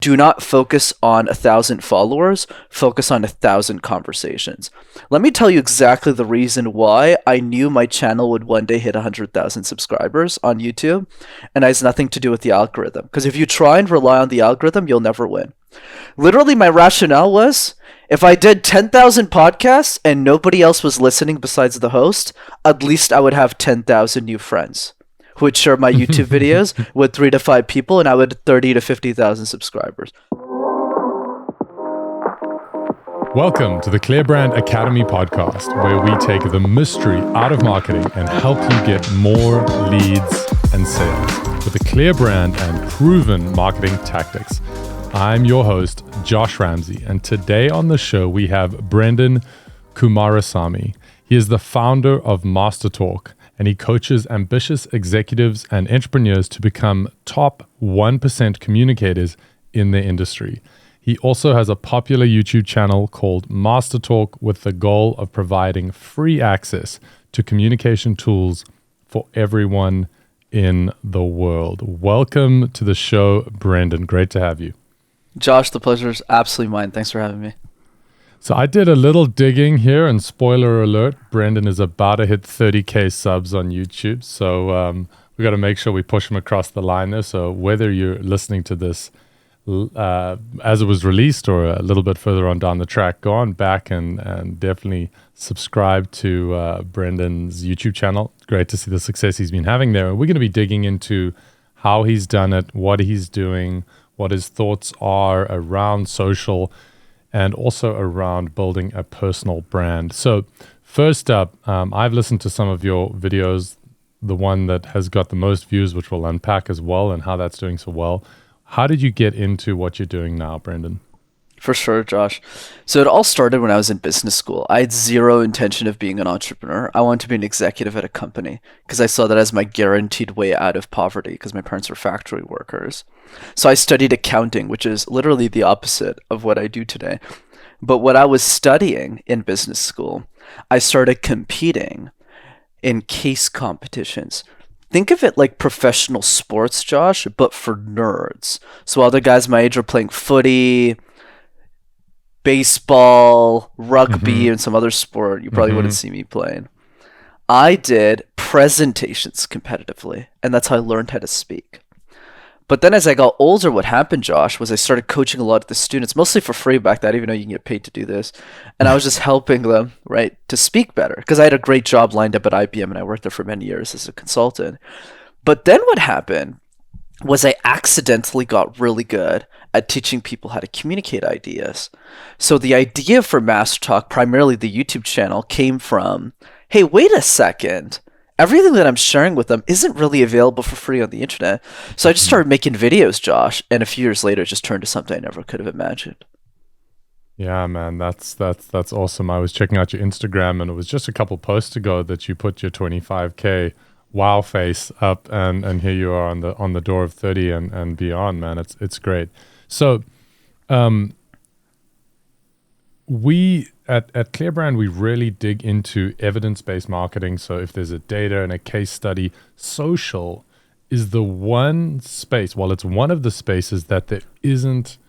Do not focus on 1,000 followers, focus on 1,000 conversations. Let me tell you exactly the reason why I knew my channel would one day hit 100,000 subscribers on YouTube, and it has nothing to do with the algorithm. Because if you try and rely on the algorithm, you'll never win. Literally, my rationale was if I did 10,000 podcasts and nobody else was listening besides the host, at least I would have 10,000 new friends who would share my YouTube videos with 3 to 5 people, and I would 30 to 50,000 subscribers. Welcome to the ClearBrand Academy podcast, where we take the mystery out of marketing and help you get more leads and sales with a clear brand and proven marketing tactics. I'm your host, Josh Ramsey, and today on the show we have Brendan Kumarasamy. He is the founder of Master Talk, and he coaches ambitious executives and entrepreneurs to become top 1% communicators in their industry. He also has a popular YouTube channel called Master Talk with the goal of providing free access to communication tools for everyone in the world. Welcome to the show, Brendan. Great to have you. Josh, the pleasure is absolutely mine. Thanks for having me. So I did a little digging here, and spoiler alert, Brendan is about to hit 30K subs on YouTube. So we got to make sure we push him across the line there. So whether you're listening to this as it was released or a little bit further on down the track, go on back and definitely subscribe to Brendan's YouTube channel. Great to see the success he's been having there. And we're going to be digging into how he's done it, what he's doing, what his thoughts are around social, and also around building a personal brand. So first up, I've listened to some of your videos, the one that has got the most views, which we'll unpack as well, and how that's doing so well. How did you get into what you're doing now, Brendan? For sure, Josh. So it all started when I was in business school. I had zero intention of being an entrepreneur. I wanted to be an executive at a company because I saw that as my guaranteed way out of poverty because my parents were factory workers. So I studied accounting, which is literally the opposite of what I do today. But what I was studying in business school, I started competing in case competitions. Think of it like professional sports, Josh, but for nerds. So other guys my age were playing footy, baseball, rugby, and some other sport you probably wouldn't see me playing. I did presentations competitively, and that's how I learned how to speak. But then as I got older, what happened, Josh, was I started coaching a lot of the students, mostly for free back then, even though you can get paid to do this. And I was just helping them, right, to speak better, because I had a great job lined up at IBM, and I worked there for many years as a consultant. But then what happened was I accidentally got really good at teaching people how to communicate ideas. So the idea for Master Talk, primarily the YouTube channel, came from, hey, wait a second. Everything that I'm sharing with them isn't really available for free on the internet. So I just started making videos, Josh, and a few years later it just turned to something I never could have imagined. Yeah, man, that's awesome. I was checking out your Instagram, and it was just a couple posts ago that you put your 25K wow face up, and here you are on the door of 30 and beyond, man. It's great. So we at ClearBrand, we really dig into evidence-based marketing. So if there's a data and a case study, social is the one space, well, it's one of the spaces that there isn't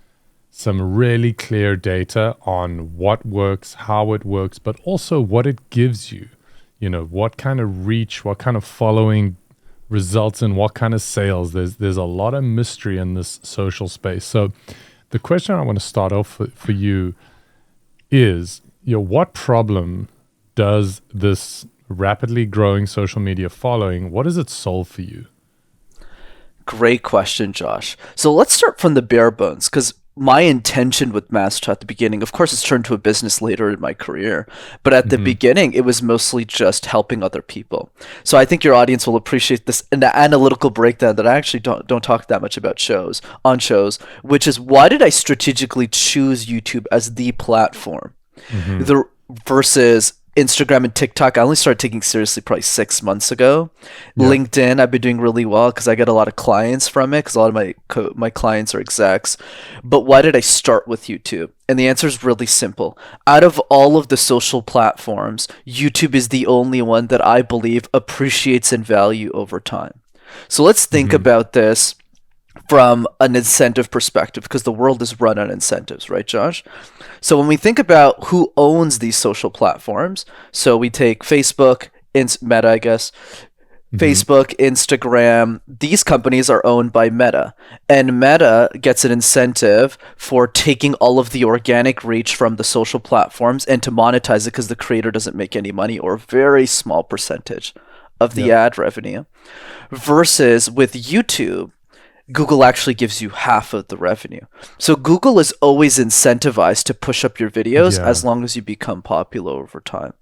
some really clear data on what works, how it works, but also what it gives you. You know, what kind of reach, what kind of following results in what kind of sales. There's a lot of mystery in this social space. So the question I want to start off for you is, what problem does this rapidly growing social media following, what does it solve for you? Great question, Josh. So let's start from the bare bones, because my intention with Master Talk at the beginning, of course, it's turned to a business later in my career, but at the beginning, it was mostly just helping other people. So I think your audience will appreciate this an analytical breakdown that I actually don't talk that much about on shows, which is why did I strategically choose YouTube as the platform versus Instagram and TikTok? I only started taking seriously probably 6 months ago. Yeah. LinkedIn, I've been doing really well because I get a lot of clients from it because a lot of my clients are execs. But why did I start with YouTube? And the answer is really simple. Out of all of the social platforms, YouTube is the only one that I believe appreciates in value over time. So let's think about this from an incentive perspective because the world is run on incentives, right, Josh? So when we think about who owns these social platforms, so we take Facebook, Meta, I guess, Hmm. Facebook, Instagram, these companies are owned by Meta. And Meta gets an incentive for taking all of the organic reach from the social platforms and to monetize it because the creator doesn't make any money or a very small percentage of the Yep. ad revenue. Versus with YouTube, Google actually gives you half of the revenue. So Google is always incentivized to push up your videos Yeah. as long as you become popular over time.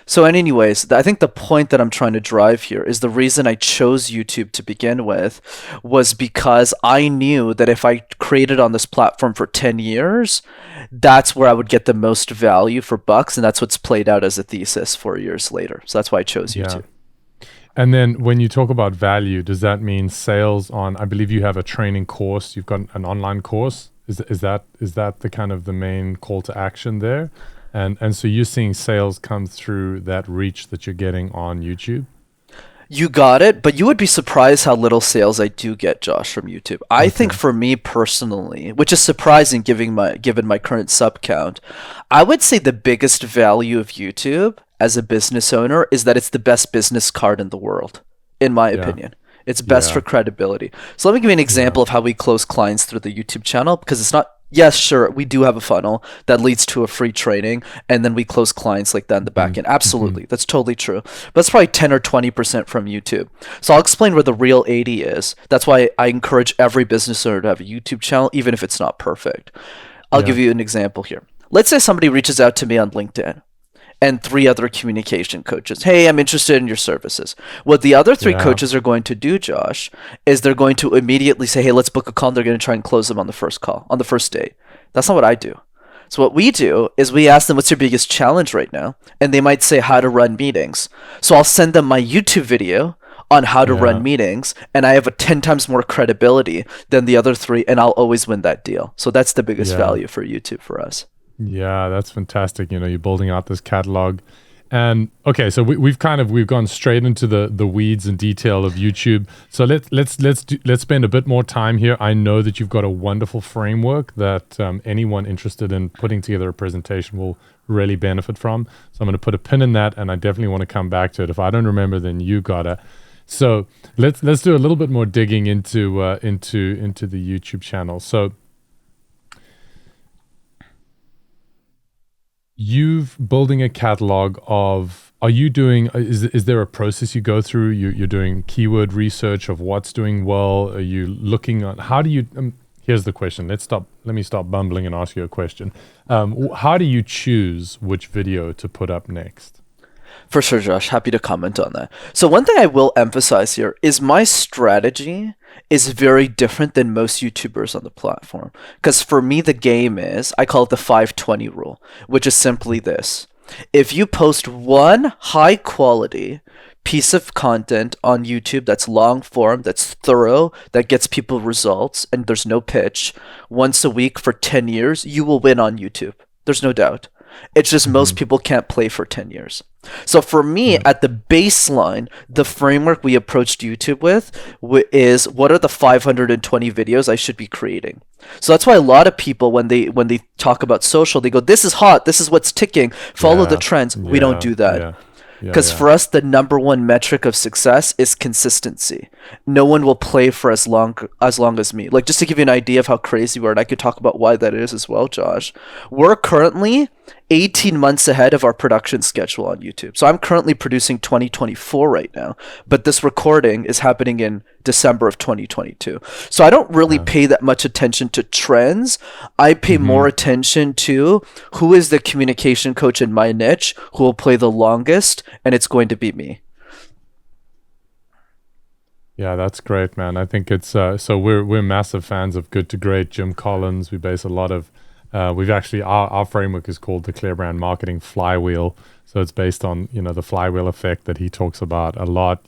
So, anyways, I think the point that I'm trying to drive here is the reason I chose YouTube to begin with was because I knew that if I created on this platform for 10 years, that's where I would get the most value for bucks. And that's what's played out as a thesis 4 years later. So that's why I chose Yeah. YouTube. And then when you talk about value, does that mean sales on, I believe you have a training course, you've got an online course. Is that the kind of the main call to action there? And so you're seeing sales come through that reach that you're getting on YouTube? You got it, but you would be surprised how little sales I do get, Josh, from YouTube. I think Okay. for me personally, which is surprising given my current sub count, I would say the biggest value of YouTube as a business owner is that it's the best business card in the world, in my Yeah. opinion. It's best for Yeah. credibility. So let me give you an Yeah. example of how we close clients through the YouTube channel because it's not, yes, sure, we do have a funnel that leads to a free training and then we close clients like that in the back end. Mm-hmm. Absolutely. That's totally true. But that's probably 10 or 20% from YouTube. So I'll explain where the real 80 is. That's why I encourage every business owner to have a YouTube channel, even if it's not perfect. I'll Yeah. give you an example here. Let's say somebody reaches out to me on LinkedIn and three other communication coaches. Hey, I'm interested in your services. What the other three Yeah. coaches are going to do, Josh, is they're going to immediately say, hey, let's book a call. And they're going to try and close them on the first call, on the first date. That's not what I do. So what we do is we ask them what's your biggest challenge right now, and they might say how to run meetings. So I'll send them my YouTube video on how to run Yeah. meetings, and I have a 10 times more credibility than the other three, and I'll always win that deal. So that's the biggest Yeah. value for YouTube for us. Yeah, that's fantastic. You're building out this catalog. And okay, so we've gone straight into the weeds and detail of YouTube. So let's spend a bit more time here. I know that you've got a wonderful framework that anyone interested in putting together a presentation will really benefit from. So I'm going to put a pin in that, and I definitely want to come back to it. If I don't remember, then you gotta. So let's do a little bit more digging into the YouTube channel. So you've building a catalog of, are you doing, is there a process you go through? You're doing keyword research of what's doing well? Are you looking at, how do you, here's the question. Let me stop bumbling and ask you a question. How do you choose which video to put up next? For sure, Josh. Happy to comment on that. So one thing I will emphasize here is my strategy is very different than most YouTubers on the platform. Because for me, the game is, I call it the 520 rule, which is simply this. If you post one high quality piece of content on YouTube that's long form, that's thorough, that gets people results, and there's no pitch, once a week for 10 years, you will win on YouTube. There's no doubt. It's just most Hmm. people can't play for 10 years. So for me, Yeah. at the baseline, the framework we approached YouTube with is what are the 520 videos I should be creating. So that's why a lot of people, when they talk about social, they go, "This is hot. This is what's ticking. Follow the Yeah. trends." We don't Yeah. do that. Yeah. Yeah. Because Yeah. for us, the number one metric of success is consistency. No one will play for as long as me. Like just to give you an idea of how crazy we are, and I could talk about why that is as well, Josh. We're currently 18 months ahead of our production schedule on YouTube. So I'm currently producing 2024 right now, but this recording is happening in December of 2022. So I don't really Yeah. pay that much attention to trends. I pay more attention to who is the communication coach in my niche who will play the longest, and it's going to be me. Yeah, that's great, man. I think it's so we're massive fans of Good to Great, Jim Collins. We base a lot of we've actually our framework is called the Clear Brand Marketing Flywheel. So it's based on the flywheel effect that he talks about a lot.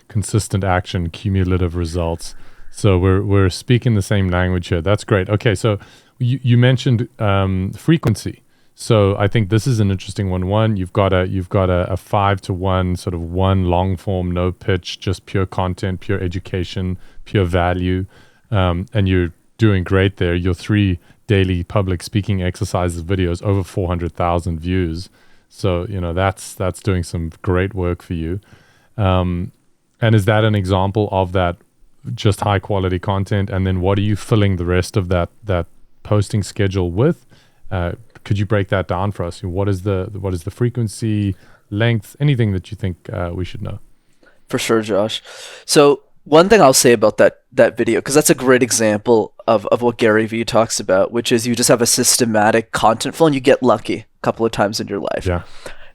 Consistent action, cumulative results. So we're speaking the same language here. That's great. Okay, so you mentioned frequency. So I think this is an interesting one. One, you've got a 5-to-1 sort of one long form, no pitch, just pure content, pure education, pure value. and you're doing great there. Your 3 daily public speaking exercises videos, over 400,000 views. So, that's doing some great work for you. And is that an example of that, just high quality content? And then what are you filling the rest of that posting schedule with? Could you break that down for us? What is the frequency, length, anything that you think we should know? For sure, Josh. So one thing I'll say about that video, because that's a great example of what Gary Vee talks about, which is you just have a systematic content flow and you get lucky a couple of times in your life. Yeah.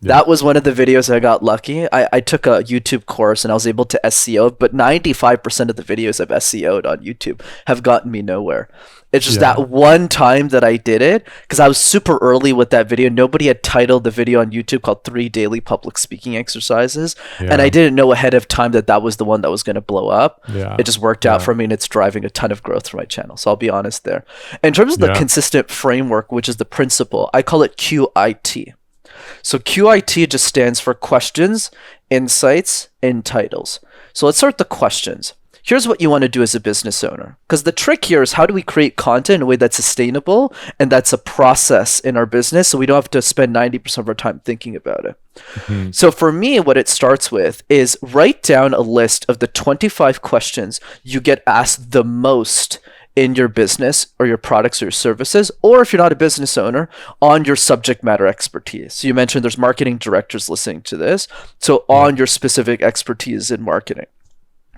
That was one of the videos I got lucky. I took a YouTube course and I was able to SEO, but 95% of the videos I've SEO'd on YouTube have gotten me nowhere. It's just that one time that I did it, because I was super early with that video. Nobody had titled the video on YouTube called 3 Daily Public Speaking Exercises. And I didn't know ahead of time that was the one that was going to blow up. It just worked out for me, and it's driving a ton of growth for my channel. So I'll be honest there. In terms of the consistent framework, which is the principle, I call it QIT. So QIT just stands for questions, insights, and titles. So let's start with the questions. Here's what you want to do as a business owner. Because the trick here is, how do we create content in a way that's sustainable and that's a process in our business so we don't have to spend 90% of our time thinking about it. Mm-hmm. So for me, what it starts with is write down a list of the 25 questions you get asked the most in your business or your products or your services, or if you're not a business owner, on your subject matter expertise. So you mentioned there's marketing directors listening to this. So on your specific expertise in marketing.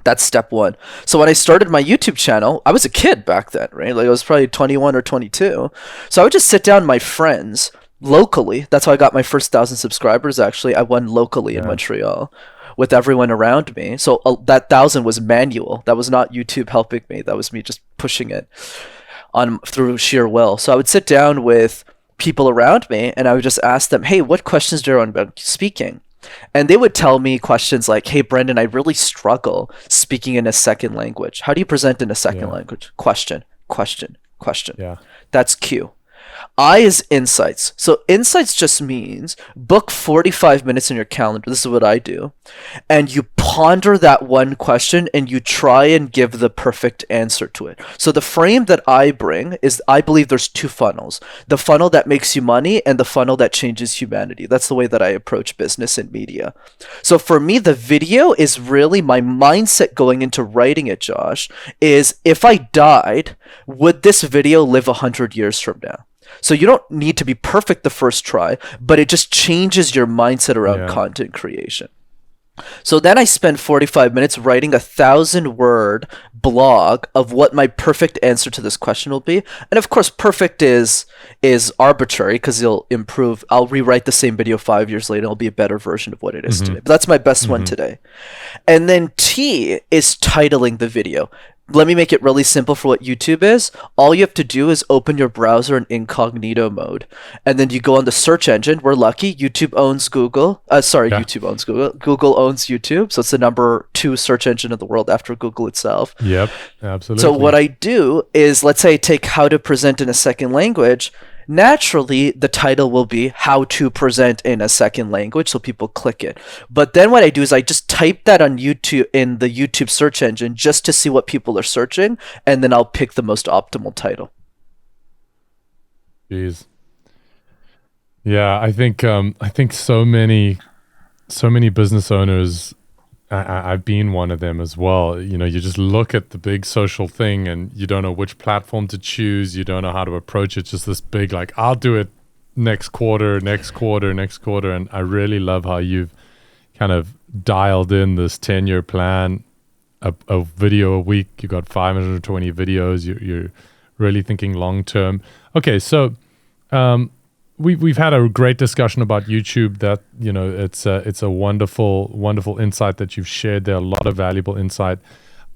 That's step one. So when I started my YouTube channel, I was a kid back then, right? Like I was probably 21 or 22. So I would just sit down with my friends locally. That's how I got my first 1,000 subscribers, actually. I won locally in Montreal with everyone around me. So that 1,000 was manual. That was not YouTube helping me. That was me just pushing it on through sheer will. So I would sit down with people around me and I would just ask them, hey, what questions do you want about speaking? And they would tell me questions like, hey, Brendan, I really struggle speaking in a second language. How do you present in a second language? Question. Yeah. That's Q. I is insights. So insights just means book 45 minutes in your calendar. This is what I do. And you ponder that one question and you try and give the perfect answer to it. So the frame that I bring is, I believe there's 2 funnels. The funnel that makes you money and the funnel that changes humanity. That's the way that I approach business and media. So for me, the video is really my mindset going into writing it, Josh, is if I died, would this video live 100 years from now? So you don't need to be perfect the first try, but it just changes your mindset around content creation. So then I spend 45 minutes writing a 1,000-word blog of what my perfect answer to this question will be. And of course, perfect is arbitrary because you'll improve. I'll rewrite the same video 5 years later. It'll be a better version of what it is today. But that's my best one today. And then T is titling the video. Let me make it really simple for what YouTube is. All you have to do is open your browser in incognito mode. And then you go on the search engine. We're lucky. YouTube owns Google. YouTube owns Google. Google owns YouTube. So it's the number 2 search engine in the world after Google itself. Yep, absolutely. So what I do is, let's say I take how to present in a second language. Naturally, the title will be how to present in a second language, so people click it. But then what I do is I just type that on YouTube in the YouTube search engine just to see what people are searching, and then I'll pick the most optimal title. Jeez. Yeah, I think so many business owners, I've been one of them as well. You just look at the big social thing and you don't know which platform to choose. You don't know how to approach it. Just this big, like, I'll do it next quarter. And I really love how you've kind of dialed in this 10-year plan, a video a week. You got 520 videos. You're really thinking long term. Okay, so we've had a great discussion about YouTube. That it's a wonderful insight that you've shared there. A lot of valuable insight.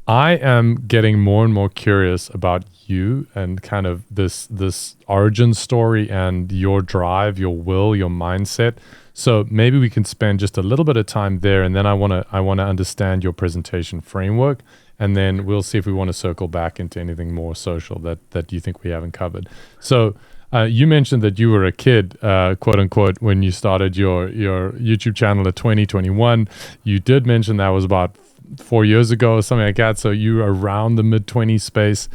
I am getting more and more curious about you and kind of this origin story and your drive, your will, your mindset. So maybe we can spend just a little bit of time there, and then I want to understand your presentation framework, and then we'll see if we want to circle back into anything more social that you think we haven't covered. So. You mentioned that you were a kid, quote unquote, when you started your YouTube channel at 2021. You did mention that was about 4 years ago or something like that. So you are around the mid-20s space.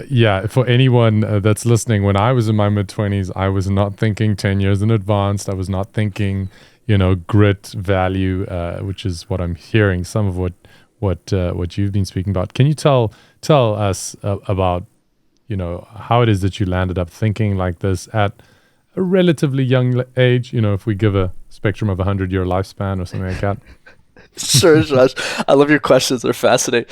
Yeah, for anyone that's listening, when I was in my mid-20s, I was not thinking 10 years in advance. I was not thinking, grit, value, which is what I'm hearing, some of what you've been speaking about. Can you tell us about, how it is that you landed up thinking like this at a relatively young age, if we give a spectrum of 100-year lifespan or something like that? Sure, Josh. I love your questions. They're fascinating.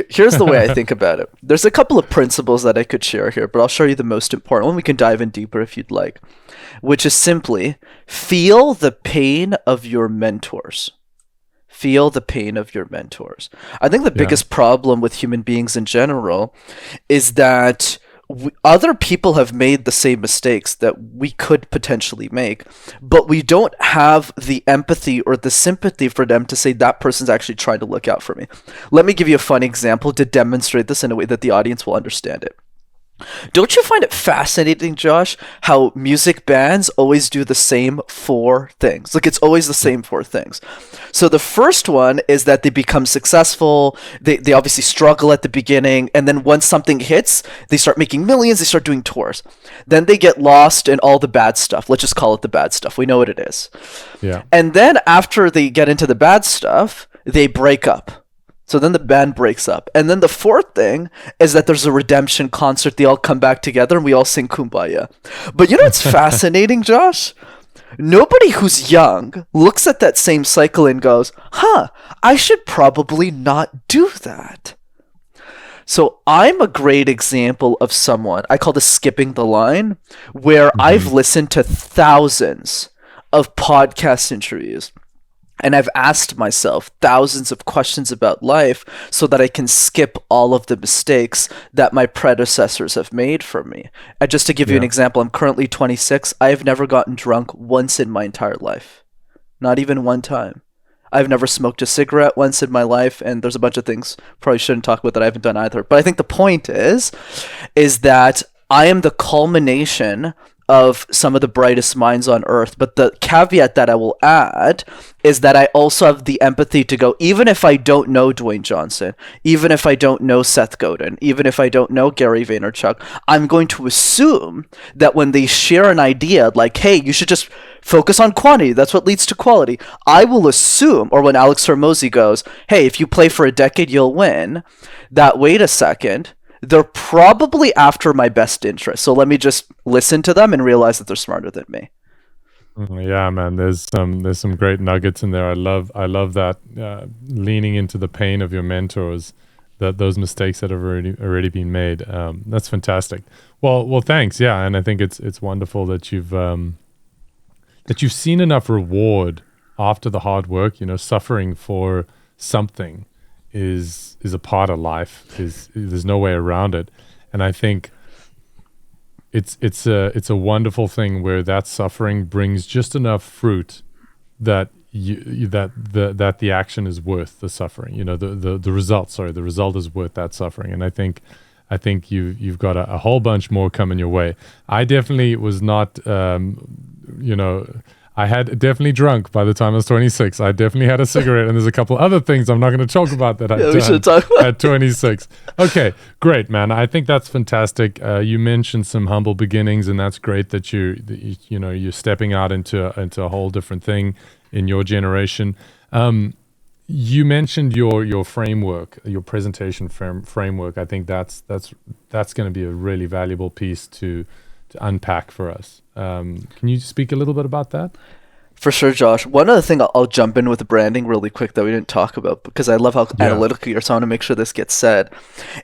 Here's the way I think about it. There's a couple of principles that I could share here, but I'll show you the most important one. We can dive in deeper if you'd like, which is simply feel the pain of your mentors. Feel the pain of your mentors. I think the biggest problem with human beings in general is that other people have made the same mistakes that we could potentially make, but we don't have the empathy or the sympathy for them to say that person's actually trying to look out for me. Let me give you a fun example to demonstrate this in a way that the audience will understand it. Don't you find it fascinating, Josh, how music bands always do the same 4 things? Like, it's always the same 4 things. So the first one is that they become successful. They obviously struggle at the beginning. And then once something hits, they start making millions. They start doing tours. Then they get lost in all the bad stuff. Let's just call it the bad stuff. We know what it is. Yeah. And then after they get into the bad stuff, they break up. So then the band breaks up. And then the 4th thing is that there's a redemption concert. They all come back together and we all sing Kumbaya. But you know what's fascinating, Josh? Nobody who's young looks at that same cycle and goes, I should probably not do that. So I'm a great example of someone, I call this skipping the line, where I've listened to thousands of podcast interviews. And I've asked myself thousands of questions about life so that I can skip all of the mistakes that my predecessors have made for me. And just to give you an example, I'm currently 26. I've never gotten drunk once in my entire life. Not even one time. I've never smoked a cigarette once in my life, and there's a bunch of things probably shouldn't talk about that I haven't done either. But I think the point is that I am the culmination of some of the brightest minds on earth. But the caveat that I will add is that I also have the empathy to go, even if I don't know Dwayne Johnson, even if I don't know Seth Godin, even if I don't know Gary Vaynerchuk, I'm going to assume that when they share an idea like, hey, you should just focus on quantity, that's what leads to quality, I will assume, or when Alex Hormozi goes, hey, if you play for a decade, you'll win, that wait a second, they're probably after my best interest. So let me just listen to them and realize that they're smarter than me. Yeah, man. There's some great nuggets in there. I love that leaning into the pain of your mentors, that those mistakes that have already been made. That's fantastic. Well, thanks. Yeah, and I think it's wonderful that you've seen enough reward after the hard work. Suffering for something is a part of life. There's no way around it, and I think it's a wonderful thing where that suffering brings just enough fruit that that the action is worth the suffering. The result. Sorry, the result is worth that suffering, and I think you've got a whole bunch more coming your way. I definitely was not. I had definitely drunk by the time I was 26. I definitely had a cigarette, and there's a couple other things I'm not going to talk about that I've done at 26. Okay, great, man. I think that's fantastic. You mentioned some humble beginnings, and that's great that you're stepping out into a whole different thing in your generation. You mentioned your framework, your presentation framework. I think that's going to be a really valuable piece to unpack for us. Can you speak a little bit about that? For sure, Josh. One other thing I'll jump in with branding really quick that we didn't talk about, because I love how analytical you are, so I want to make sure this gets said,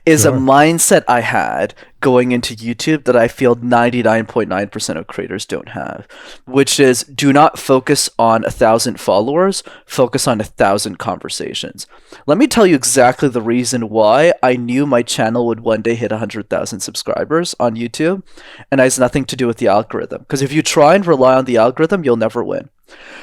is a mindset I had going into YouTube that I feel 99.9% of creators don't have, which is do not focus on 1,000 followers, focus on 1,000 conversations. Let me tell you exactly the reason why I knew my channel would one day hit 100,000 subscribers on YouTube, and it has nothing to do with the algorithm. Because if you try and rely on the algorithm, you'll never win.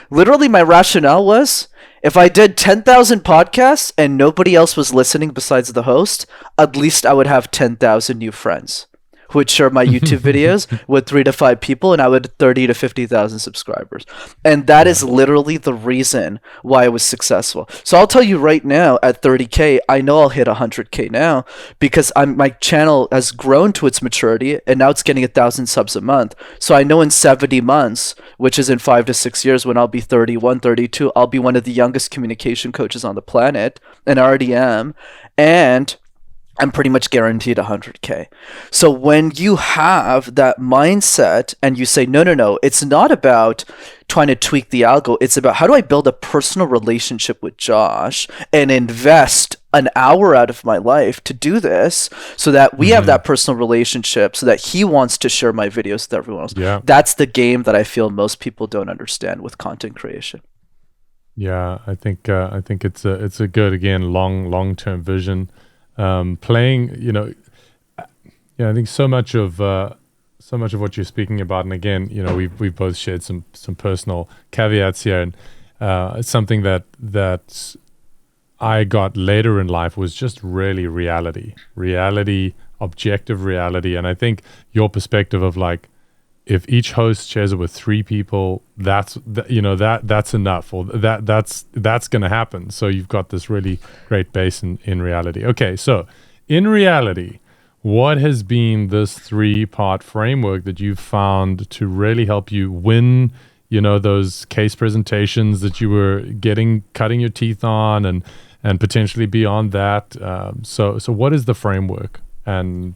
Literally, my rationale was, if I did 10,000 podcasts and nobody else was listening besides the host, at least I would have 10,000 new friends who would share my YouTube videos with 3 to 5 people, and I would 30 to 50,000 subscribers. And that is literally the reason why I was successful. So I'll tell you right now, at 30K, I know I'll hit 100K now because my channel has grown to its maturity, and now it's getting 1,000 subs a month. So I know in 70 months, which is in 5 to 6 years, when I'll be 31, 32, I'll be one of the youngest communication coaches on the planet, and I already am. And I'm pretty much guaranteed 100K. So when you have that mindset and you say, no, it's not about trying to tweak the algo. It's about how do I build a personal relationship with Josh and invest an hour out of my life to do this so that we have that personal relationship so that he wants to share my videos with everyone else. Yeah. That's the game that I feel most people don't understand with content creation. Yeah, I think it's a good, again, long-term vision. Playing, I think so much of what you're speaking about, and again, we've both shared some personal caveats here, and it's something that I got later in life was just really reality, objective reality, and I think your perspective of like, if each host shares it with 3 people, that's enough, or that's going to happen. So you've got this really great base in reality. Okay, so in reality, what has been this 3-part framework that you've found to really help you win, those case presentations that you were cutting your teeth on, and potentially beyond that? So what is the framework? And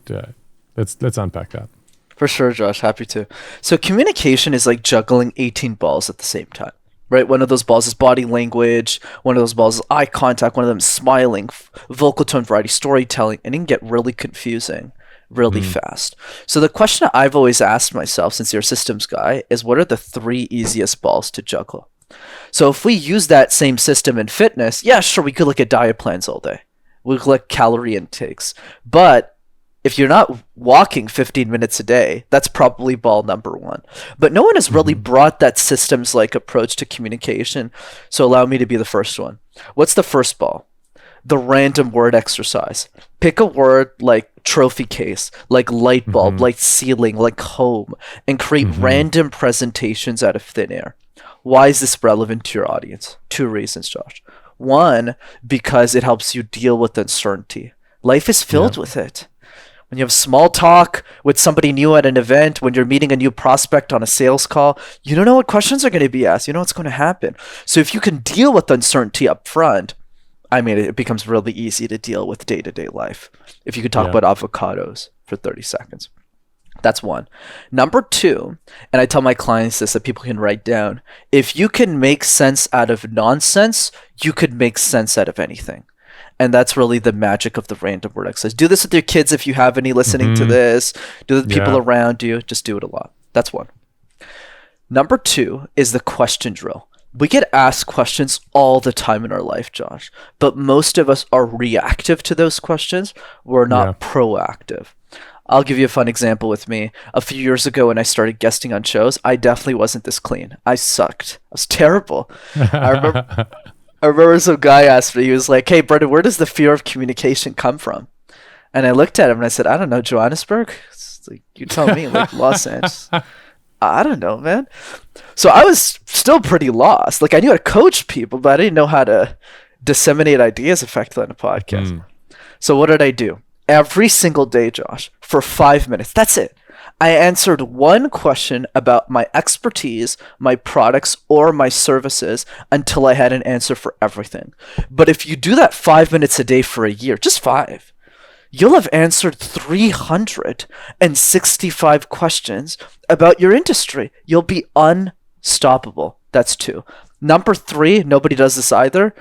let's unpack that. For sure, Josh. Happy to. So communication is like juggling 18 balls at the same time, right? One of those balls is body language. One of those balls is eye contact. One of them is smiling, vocal tone variety, storytelling, and it can get really confusing really fast. So the question I've always asked myself, since you're a systems guy, is what are the 3 easiest balls to juggle? So if we use that same system in fitness, yeah, sure, we could look at diet plans all day. We could look at calorie intakes. But if you're not walking 15 minutes a day, that's probably ball number 1. But no one has really brought that systems-like approach to communication, so allow me to be the first one. What's the first ball? The random word exercise. Pick a word like trophy case, like light bulb, like ceiling, like home, and create random presentations out of thin air. Why is this relevant to your audience? 2 reasons, Josh. 1, because it helps you deal with uncertainty. Life is filled with it. When you have small talk with somebody new at an event, when you're meeting a new prospect on a sales call, you don't know what questions are going to be asked. You know what's going to happen. So if you can deal with uncertainty up front, it becomes really easy to deal with day-to-day life. If you could talk about avocados for 30 seconds. That's 1. Number 2, and I tell my clients this that people can write down, if you can make sense out of nonsense, you could make sense out of anything. And that's really the magic of the random word exercise. Do this with your kids if you have any listening to this. Do it with people around you. Just do it a lot. That's 1. Number 2 is the question drill. We get asked questions all the time in our life, Josh. But most of us are reactive to those questions. We're not proactive. I'll give you a fun example with me. A few years ago when I started guesting on shows, I definitely wasn't this clean. I sucked. I was terrible. I remember some guy asked me, he was like, hey, Brendan, where does the fear of communication come from? And I looked at him and I said, I don't know, Johannesburg? It's like, you tell me, like Los Angeles. I don't know, man. So I was still pretty lost. Like I knew how to coach people, but I didn't know how to disseminate ideas effectively on a podcast. So what did I do? Every single day, Josh, for 5 minutes, that's it. I answered 1 question about my expertise, my products, or my services until I had an answer for everything. But if you do that 5 minutes a day for a year, just 5, you'll have answered 365 questions about your industry. You'll be unstoppable. That's 2. Number 3, nobody does this either.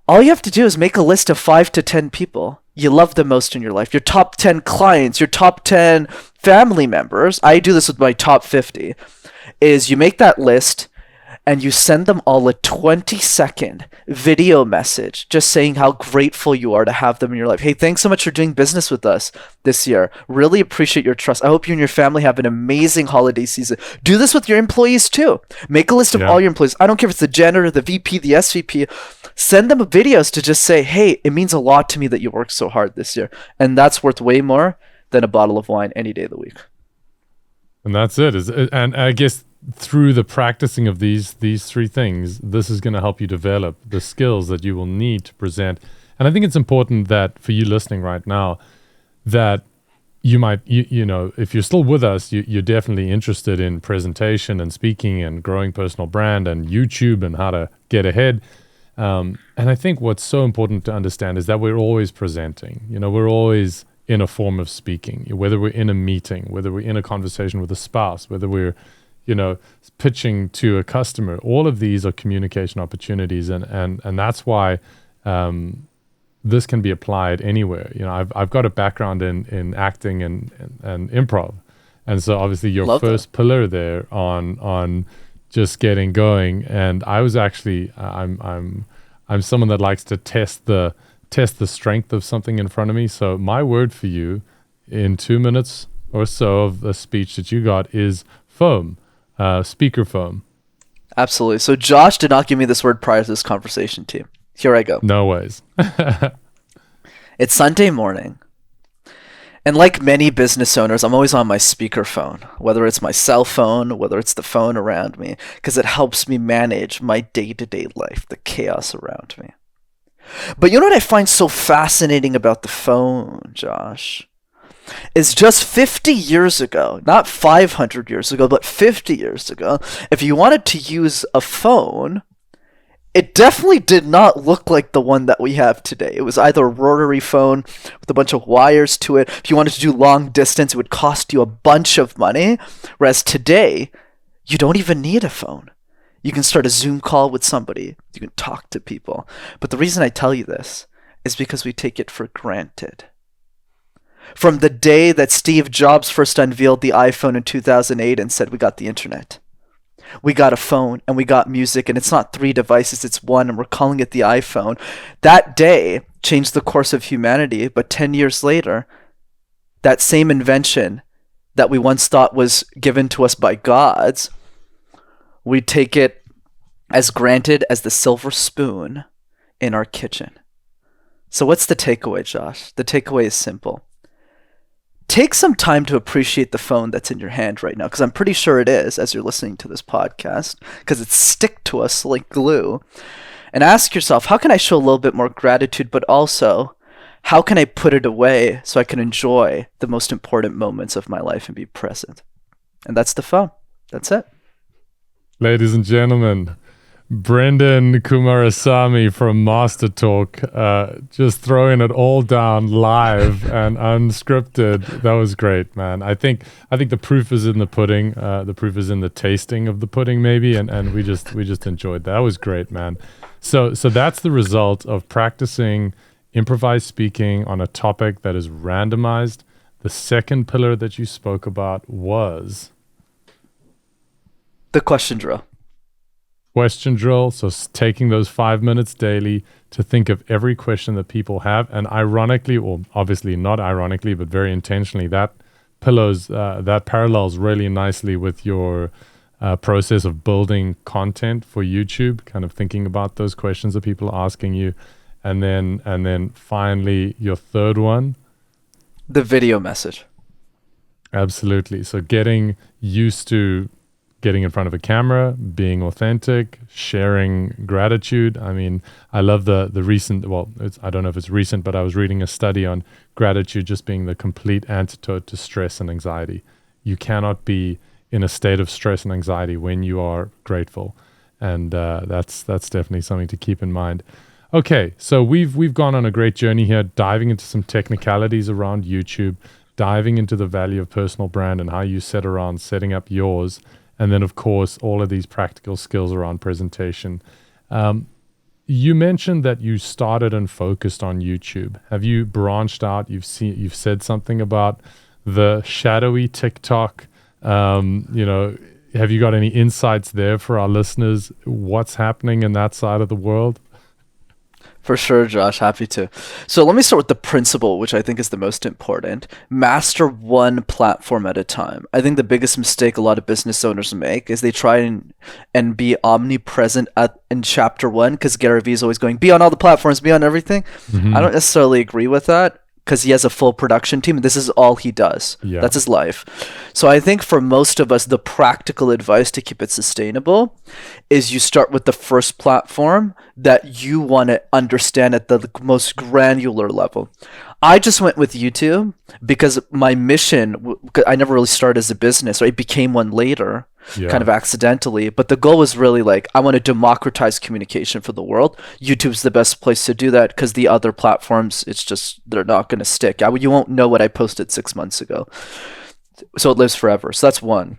All you have to do is make a list of 5 to 10 people you love the most in your life, your top 10 clients, your top 10 family members. I do this with my top 50, is you make that list and you send them all a 20-second video message just saying how grateful you are to have them in your life. Hey, thanks so much for doing business with us this year. Really appreciate your trust. I hope you and your family have an amazing holiday season. Do this with your employees too. Make a list of all your employees. I don't care if it's the janitor, the VP, the SVP. Send them videos to just say, hey, it means a lot to me that you worked so hard this year. And that's worth way more than a bottle of wine any day of the week. And that's it. And I guess through the practicing of these three things, this is going to help you develop the skills that you will need to present. And I think it's important that for you listening right now, that you might, you know, if you're still with us, you're definitely interested in presentation and speaking and growing personal brand and YouTube and how to get ahead. And I think what's so important to understand is that we're always presenting. You know, we're always in a form of speaking, whether we're in a meeting, whether we're in a conversation with a spouse, whether we're, you know, pitching to a customer. All of these are communication opportunities, and that's why this can be applied anywhere. You know, I've got a background in acting and improv, and so obviously your first pillar there on just getting going. And I was actually I'm someone that likes to test the strength of something in front of me. So my word for you in 2 minutes or so of the speech that you got is foam, speaker foam. Absolutely. So Josh did not give me this word prior to this conversation, team. Here I go. No ways. It's Sunday morning. And like many business owners, I'm always on my speakerphone, whether it's my cell phone, whether it's the phone around me, because it helps me manage my day-to-day life, the chaos around me. But you know what I find so fascinating about the phone, Josh? Is just 50 years ago, not 500 years ago, but 50 years ago, if you wanted to use a phone, it definitely did not look like the one that we have today. It was either a rotary phone with a bunch of wires to it. If you wanted to do long distance, it would cost you a bunch of money. Whereas today, you don't even need a phone. You can start a Zoom call with somebody. You can talk to people. But the reason I tell you this is because we take it for granted. From the day that Steve Jobs first unveiled the iPhone in 2008 and said we got the internet, we got a phone and we got music, and it's not 3 devices, it's one, and we're calling it the iPhone. That day changed the course of humanity, but 10 years later, that same invention that we once thought was given to us by gods, we take it as granted as the silver spoon in our kitchen. So what's the takeaway, Josh? The takeaway is simple. Take some time to appreciate the phone that's in your hand right now, because I'm pretty sure it is as you're listening to this podcast, because it's stick to us like glue. And ask yourself, how can I show a little bit more gratitude, but also, how can I put it away so I can enjoy the most important moments of my life and be present? And that's the phone. That's it. Ladies and gentlemen, Brendan Kumarasamy from Master Talk, just throwing it all down live and unscripted. That was great, man. I think the proof is in the pudding. The proof is in the tasting of the pudding, maybe, and we just enjoyed that. That was great, man. So that's the result of practicing improvised speaking on a topic that is randomized. The second pillar that you spoke about was the question drill. Question drill. So taking those 5 minutes daily to think of every question that people have. And ironically, or obviously not ironically, but very intentionally, that parallels really nicely with your process of building content for YouTube, kind of thinking about those questions that people are asking you. And then finally, your third one. The video message. Absolutely. So getting used to getting in front of a camera, being authentic, sharing gratitude. I mean, I love the recent, I don't know if it's recent, but I was reading a study on gratitude just being the complete antidote to stress and anxiety. You cannot be in a state of stress and anxiety when you are grateful. And that's definitely something to keep in mind. Okay, so we've gone on a great journey here, diving into some technicalities around YouTube, diving into the value of personal brand and how you set around setting up yours. And then, of course, all of these practical skills around presentation. You mentioned that you started and focused on YouTube. Have you branched out? You've said something about the shadowy TikTok. Have you got any insights there for our listeners? What's happening in that side of the world? For sure, Josh. Happy to. So let me start with the principle, which I think is the most important. Master one platform at a time. I think the biggest mistake a lot of business owners make is they try and be omnipresent in chapter one, because Gary Vee is always going, be on all the platforms, be on everything. Mm-hmm. I don't necessarily agree with that. because he has a full production team and this is all he does. Yeah. That's his life. So I think for most of us, the practical advice to keep it sustainable is you start with the first platform that you want to understand at the most granular level. I just went with YouTube because my mission, I never really started as a business, right? It became one later, kind of accidentally. But the goal was really like, I want to democratize communication for the world. YouTube's the best place to do that because the other platforms, it's just, they're not going to stick. You won't know what I posted 6 months ago. So it lives forever. So that's one.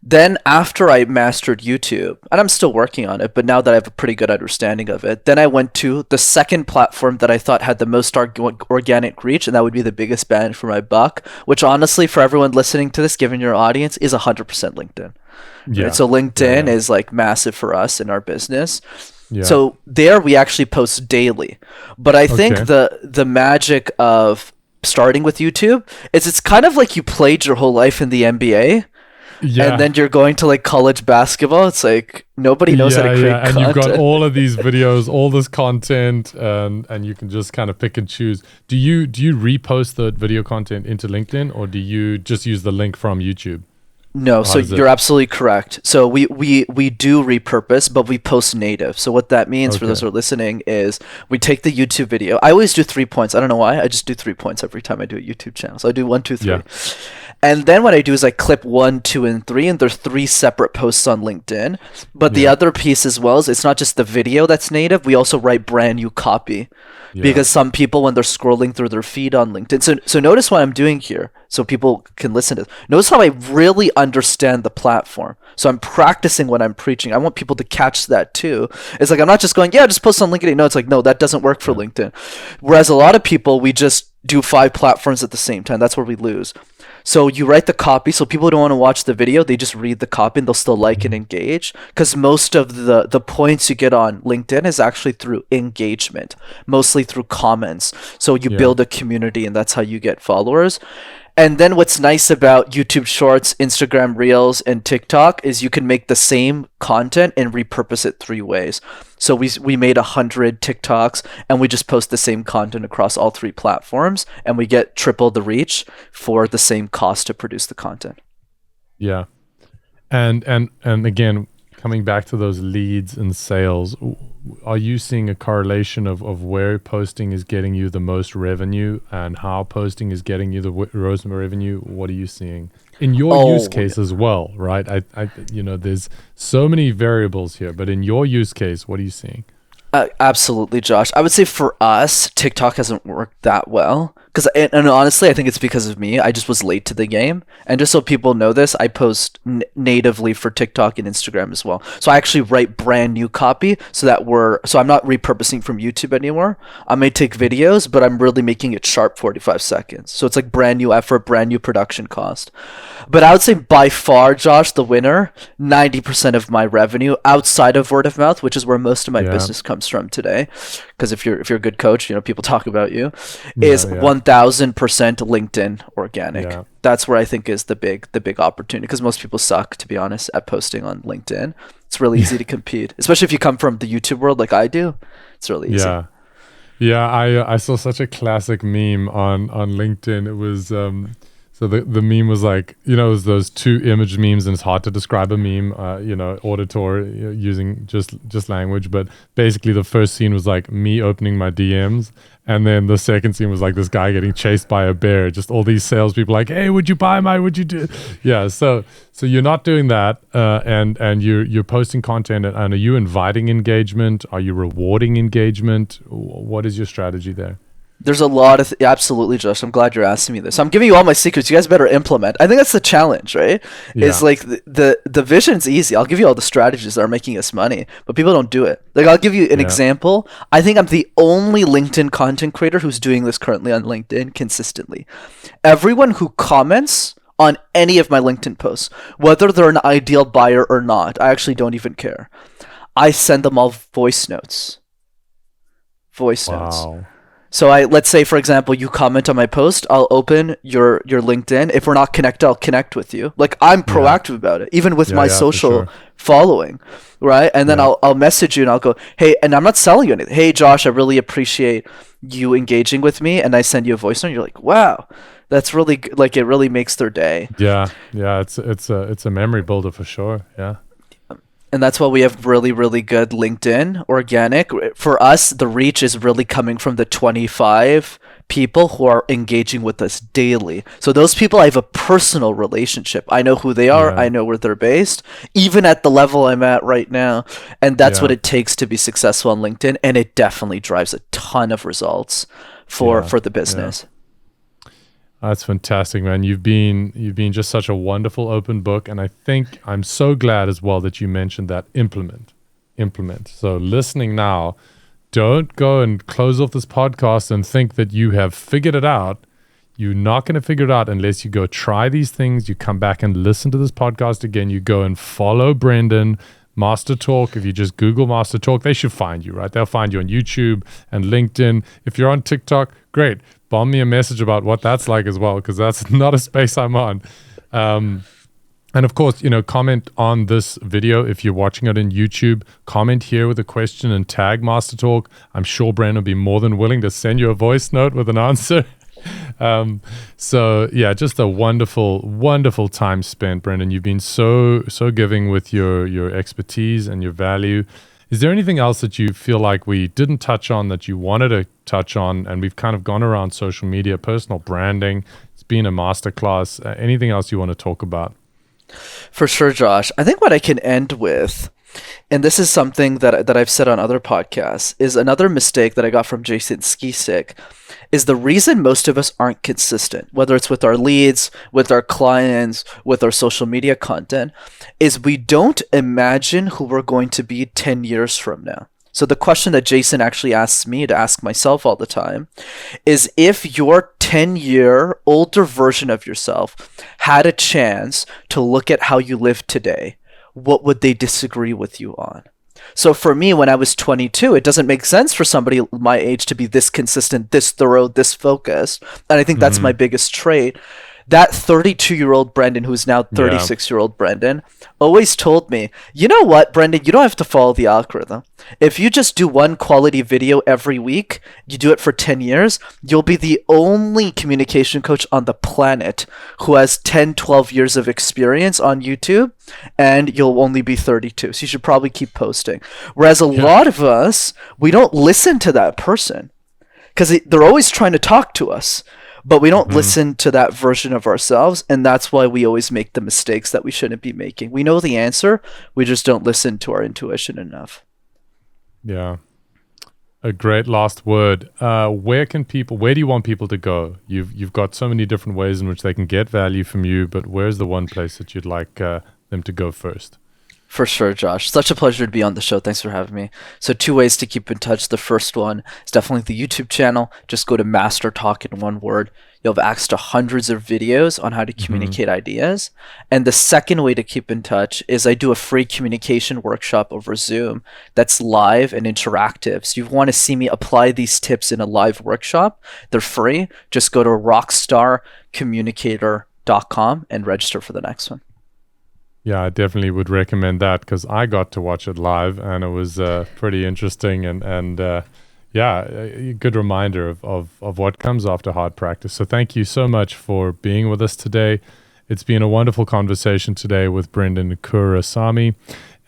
Then after I mastered YouTube, and I'm still working on it, but now that I have a pretty good understanding of it, then I went to the second platform that I thought had the most organic reach, and that would be the biggest bang for my buck, which honestly, for everyone listening to this, given your audience, is 100% LinkedIn. Yeah. Right? So LinkedIn is like massive for us in our business. Yeah. So there we actually post daily. But I think the magic of starting with YouTube is it's kind of like you played your whole life in the NBA. Yeah. And then you're going to like college basketball. It's like nobody knows how to create and content. you've got all of these videos, all this content, and you can just kind of pick and choose. Do you repost the video content into LinkedIn, or do you just use the link from YouTube? No, so you're absolutely correct. So we do repurpose, but we post native. So what that means for those who are listening is we take the YouTube video. I always do 3 points. I don't know why. I just do 3 points every time I do a YouTube channel. So I do 1, 2, 3. Yeah. And then what I do is I clip 1, 2, and 3, and there's 3 separate posts on LinkedIn. But the other piece as well is it's not just the video that's native. We also write brand new copy. Because some people, when they're scrolling through their feed on LinkedIn, so notice what I'm doing here, so people can listen to this. Notice how I really understand the platform. So I'm practicing what I'm preaching. I want people to catch that too. It's like I'm not just going, just post on LinkedIn. No, it's like, no, that doesn't work for LinkedIn. Whereas a lot of people, we just do 5 platforms at the same time. That's where we lose. So you write the copy, so people don't want to watch the video, they just read the copy and they'll still like and engage. Because most of the points you get on LinkedIn is actually through engagement, mostly through comments. So you build a community and that's how you get followers. And then what's nice about YouTube Shorts, Instagram Reels, and TikTok is you can make the same content and repurpose it 3 ways. So we made 100 TikToks and we just post the same content across all 3 platforms and we get triple the reach for the same cost to produce the content. Yeah. And again, coming back to those leads and sales, are you seeing a correlation of where posting is getting you the most revenue and how posting is getting you the most revenue? What are you seeing in your use case as well, right? I there's so many variables here, but in your use case, what are you seeing? Absolutely, Josh. I would say for us, TikTok hasn't worked that well. And honestly, I think it's because of me. I just was late to the game. And just so people know this, I post natively for TikTok and Instagram as well. So I actually write brand new copy so I'm not repurposing from YouTube anymore. I may take videos, but I'm really making it sharp 45 seconds. So it's like brand new effort, brand new production cost. But I would say by far, Josh, the winner, 90% of my revenue outside of word of mouth, which is where most of my business comes from today. Because if you're a good coach, people talk about you, is 1000% LinkedIn organic. Yeah. That's where I think is the big opportunity, because most people suck, to be honest, at posting on LinkedIn. It's really easy to compete, especially if you come from the YouTube world like I do. It's really easy. I saw such a classic meme on LinkedIn. It was so the meme was like, it was those 2 image memes, and it's hard to describe a meme, auditor using just language. But basically the first scene was like me opening my DMs. And then the second scene was like this guy getting chased by a bear. Just all these salespeople like, hey, would you you do? Yeah. So you're not doing that. And you're posting content. And are you inviting engagement? Are you rewarding engagement? What is your strategy there? There's a lot of absolutely, Josh. I'm glad you're asking me this. I'm giving you all my secrets. You guys better implement. I think that's the challenge, right? Yeah. Is like the vision's easy. I'll give you all the strategies that are making us money, but people don't do it. Like I'll give you an example. I think I'm the only LinkedIn content creator who's doing this currently on LinkedIn consistently. Everyone who comments on any of my LinkedIn posts, whether they're an ideal buyer or not, I actually don't even care. I send them all voice notes. Voice notes. So let's say, for example, you comment on my post, I'll open your LinkedIn. If we're not connected, I'll connect with you. Like, I'm proactive about it, even with my social following, right? And then I'll message you and I'll go, hey, and I'm not selling you anything. Hey, Josh, I really appreciate you engaging with me. And I send you a voice note. And you're like, wow, that's really good. Like, it really makes their day. Yeah. It's a memory builder for sure. Yeah. And that's why we have really, really good LinkedIn organic. For us, the reach is really coming from the 25 people who are engaging with us daily. So those people, I have a personal relationship. I know who they are. I know where they're based, even at the level I'm at right now. And that's what it takes to be successful on LinkedIn. And it definitely drives a ton of results for the business. That's fantastic, man. You've been just such a wonderful open book, and I think I'm so glad as well that you mentioned that implement. So listening now, don't go and close off this podcast and think that you have figured it out. You're not going to figure it out unless you go try these things. You come back and listen to this podcast again. You go and follow Brendan, Master Talk. If you just Google Master Talk, they should find you, right? They'll find you on YouTube and LinkedIn. If you're on TikTok, great. Bomb me a message about what that's like as well, because that's not a space I'm on. And of course, comment on this video if you're watching it on YouTube. Comment here with a question and tag Master Talk. I'm sure Brendan will be more than willing to send you a voice note with an answer. So yeah, just a wonderful, wonderful time spent, Brendan. You've been so giving with your expertise and your value. Is there anything else that you feel like we didn't touch on that you wanted to touch on? And we've kind of gone around social media, personal branding. It's been a masterclass. Anything else you want to talk about? For sure, Josh. I think what I can end with, and this is something that I've said on other podcasts, is another mistake that I got from Jason Skisick, is the reason most of us aren't consistent, whether it's with our leads, with our clients, with our social media content, is we don't imagine who we're going to be 10 years from now. So the question that Jason actually asks me to ask myself all the time is, if your 10-year older version of yourself had a chance to look at how you live today, what would they disagree with you on? So for me, when I was 22, it doesn't make sense for somebody my age to be this consistent, this thorough, this focused. And I think that's my biggest trait. That 32-year-old Brendan, who's now 36-year-old Brendan, always told me, you know what, Brendan, you don't have to follow the algorithm. If you just do one quality video every week, you do it for 10 years, you'll be the only communication coach on the planet who has 10, 12 years of experience on YouTube, and you'll only be 32. So you should probably keep posting. Whereas a lot of us, we don't listen to that person because they're always trying to talk to us. But we don't listen to that version of ourselves, and that's why we always make the mistakes that we shouldn't be making. We know the answer, we just don't listen to our intuition enough. Yeah. A great last word. Where do you want people to go? You've got so many different ways in which they can get value from you, but where's the one place that you'd like them to go first? For sure, Josh. Such a pleasure to be on the show. Thanks for having me. So 2 ways to keep in touch. The first one is definitely the YouTube channel. Just go to Master Talk in one word. You'll have access to hundreds of videos on how to communicate ideas. And the second way to keep in touch is I do a free communication workshop over Zoom that's live and interactive. So you want to see me apply these tips in a live workshop. They're free. Just go to rockstarcommunicator.com and register for the next one. Yeah, I definitely would recommend that because I got to watch it live and it was pretty interesting and a good reminder of what comes after hard practice. So thank you so much for being with us today. It's been a wonderful conversation today with Brendan Kurasamy.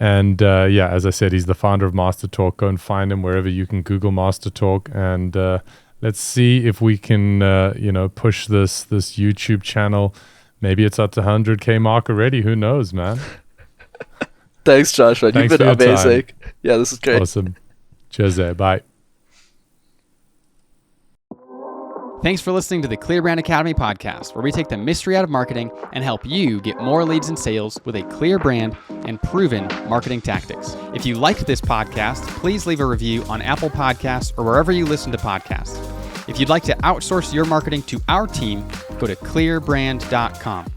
And as I said, he's the founder of Master Talk. Go and find him wherever you can Google Master Talk. And let's see if we can, push this YouTube channel. Maybe it's at the 100K mark already. Who knows, man? Thanks, Joshua. You've been amazing. Yeah, this is great. Awesome. Cheers there. Bye. Thanks for listening to the Clear Brand Academy podcast, where we take the mystery out of marketing and help you get more leads and sales with a clear brand and proven marketing tactics. If you liked this podcast, please leave a review on Apple Podcasts or wherever you listen to podcasts. If you'd like to outsource your marketing to our team, go to clearbrand.com.